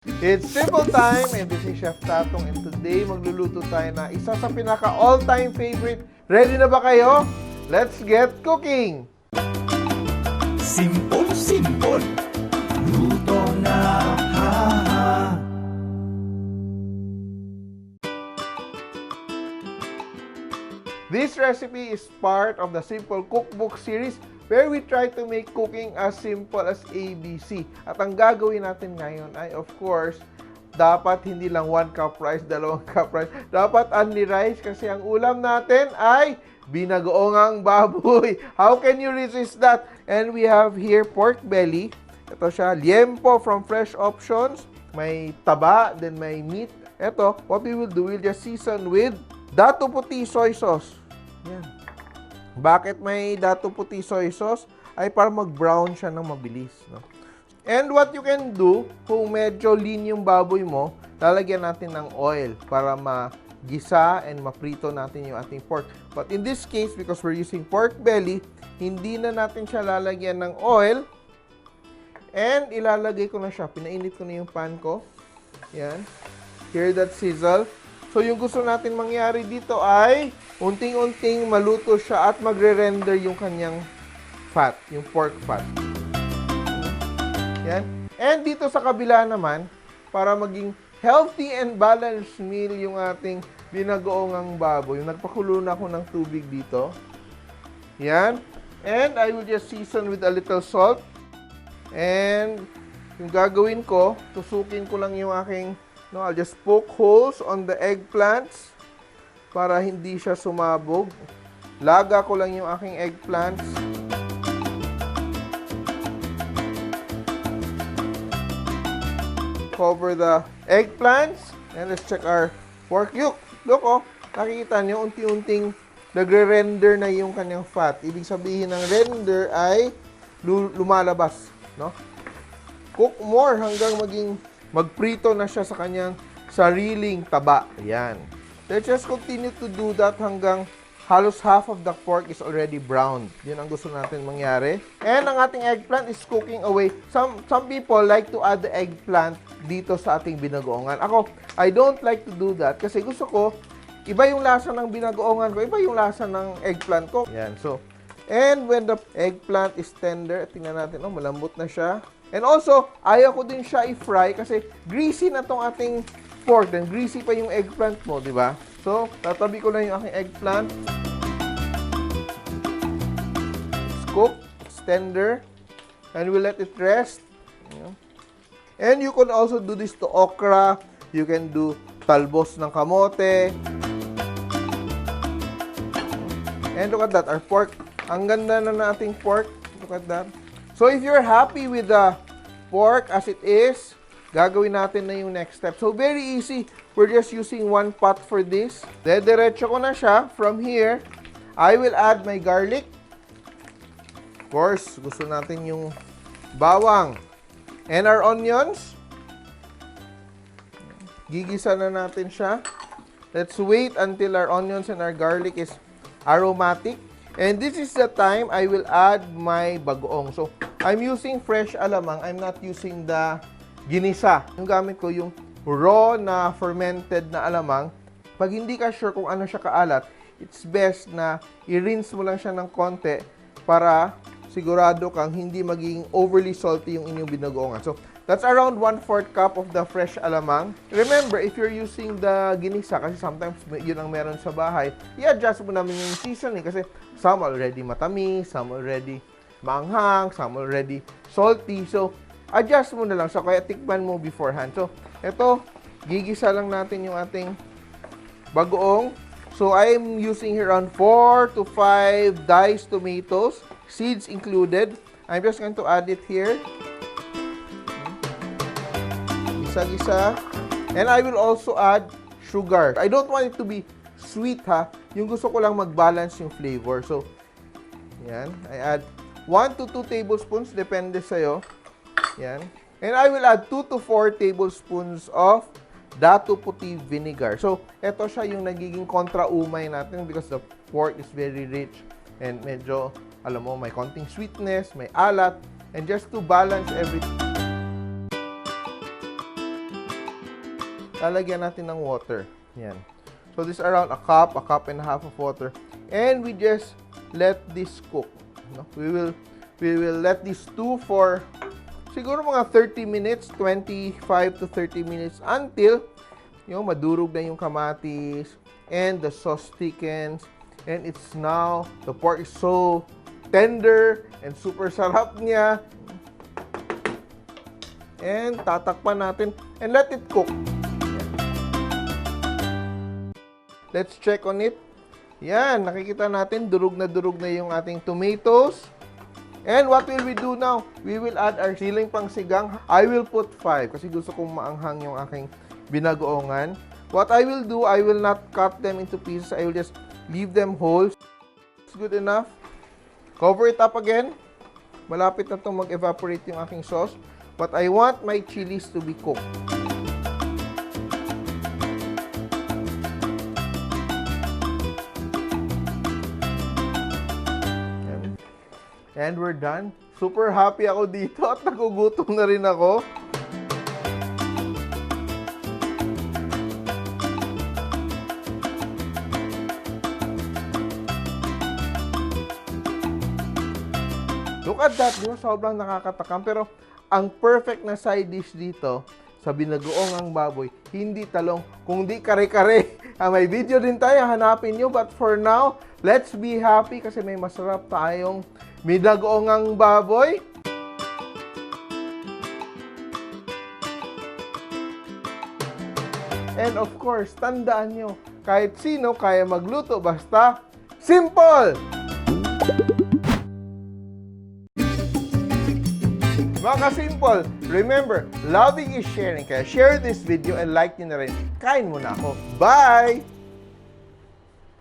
It's Simple time, and this is Chef Tatong, and today magluluto tayo na isa sa pinaka all-time favorite. Ready na ba kayo? Let's get cooking! Simpol, luto na ha. This recipe is part of the Simple Cookbook series where we try to make cooking as simple as ABC. At ang gagawin natin ngayon ay, of course, dapat hindi lang 1 cup rice, 2 cup rice. Dapat only rice kasi ang ulam natin ay binagoongang baboy. How can you resist that? And we have here pork belly. Ito siya, liempo from Fresh Options. May taba, then may meat. Ito, what we will do, we'll just season with dato puti soy sauce. Yan. Bakit may dato puti soy sauce? Ay para mag-brown siya ng mabilis. No? And what you can do, kung medyo lean yung baboy mo, lalagyan natin ng oil para magisa and maprito natin yung ating pork. But in this case, because we're using pork belly, hindi na natin siya lalagyan ng oil. And ilalagay ko na siya. Pinainit ko na yung pan ko. Yan. Hear that sizzle? So, yung gusto natin mangyari dito ay unting-unting maluto siya at magre-render yung kanyang fat, yung pork fat. Yan. And dito sa kabila naman, para maging healthy and balanced meal yung ating binagoongang baboy. Yung nagpakulo na ako ng tubig dito. Yan. And I will just season with a little salt. And yung gagawin ko, tusukin ko lang yung aking I'll just poke holes on the eggplants para hindi siya sumabog. Laga ko lang yung aking eggplants. Cover the eggplants. And let's check our pork yolk. Look, oh, nakikita nyo, unti-unting nagre-render na yung kanyang fat. Ibig sabihin ng render ay lumalabas. No? Cook more hanggang magprito na siya sa kanyang sariling taba. Ayan. Let's just continue to do that hanggang halos half of the pork is already browned. Yun ang gusto natin mangyari. And ang ating eggplant is cooking away. Some people like to add the eggplant dito sa ating binagoongan. Ako, I don't like to do that kasi gusto ko, iba yung lasa ng binagoongan ko, iba yung lasa ng eggplant ko. Ayan. So, and when the eggplant is tender, tingnan natin, oh, malambot na siya. And also, ayaw ko din siya i-fry kasi greasy na tong ating pork. Then greasy pa yung eggplant mo, di ba? So, tatabi ko lang yung aking eggplant. It's cooked. It's tender. And we'll let it rest. And you can also do this to okra. You can do talbos ng kamote. And look at that, our pork. Ang ganda na nating pork. Look at that. So, if you're happy with the pork as it is, gagawin natin na yung next step. So, very easy. We're just using 1 pot for this. Dediretso ko na siya. From here, I will add my garlic. Of course, gusto natin yung bawang. And our onions. Gigisa na natin siya. Let's wait until our onions and our garlic is aromatic. And this is the time I will add my bagoong. So, I'm using fresh alamang. I'm not using the ginisa. Yung gamit ko yung raw na fermented na alamang. Pag hindi ka sure kung ano siya kaalat, it's best na i-rinse mo lang siya ng konti para sigurado kang hindi maging overly salty yung inyong binagoongan. So, that's around 1/4 cup of the fresh alamang. Remember, if you're using the ginisa, kasi sometimes yun ang meron sa bahay, i-adjust mo namin yung seasoning kasi some already matamis, some already maanghang, some already salty. So, adjust mo na lang. So, kaya tikman mo beforehand. So, ito, gigisa lang natin yung ating bagoong. So, I'm using here around 4 to 5 diced tomatoes, seeds included. I'm just going to add it here. Gisa-gisa. And I will also add sugar. I don't want it to be sweet, ha. Yung gusto ko lang mag-balance yung flavor. So, yan. I add 1 to 2 tablespoons, depende sa'yo. Yan. And I will add 2 to 4 tablespoons of dato puti vinegar. So, ito siya yung nagiging kontra-umay natin because the pork is very rich and medyo, alam mo, may konting sweetness, may alat, and just to balance everything. lalagyan natin ng water. Yan. So, this is around a cup and a half of water. And we just let this cook. No? We will let this stew for siguro mga 30 minutes, 25 to 30 minutes until yung madurog na yung kamatis and the sauce thickens and it's now, the pork is so tender and super sarap niya. And tatakpan natin and let it cook. Let's check on it. Yan, nakikita natin durog na yung ating tomatoes. And what will we do now? We will add our siling pangsigang. I will put 5 kasi gusto kong maanghang yung aking binagoongan. What I will do, I will not cut them into pieces. I will just leave them whole. It's good enough. Cover it up again. Malapit na itong mag-evaporate yung aking sauce. But I want my chilies to be cooked. And we're done. Super happy ako dito at nagugutom na rin ako. Look at that, di ba? Sobrang nakakatakam. Pero ang perfect na side dish dito sa binagoong baboy, hindi talong, kundi kare-kare. May video din tayo, hanapin nyo. But for now, let's be happy kasi may masarap tayong binagoong baboy. And of course, tandaan nyo, kahit sino kaya magluto, basta simple! Mga ka-simple, remember, loving is sharing. Kaya share this video and like nyo na rin. Kain muna ako. Bye!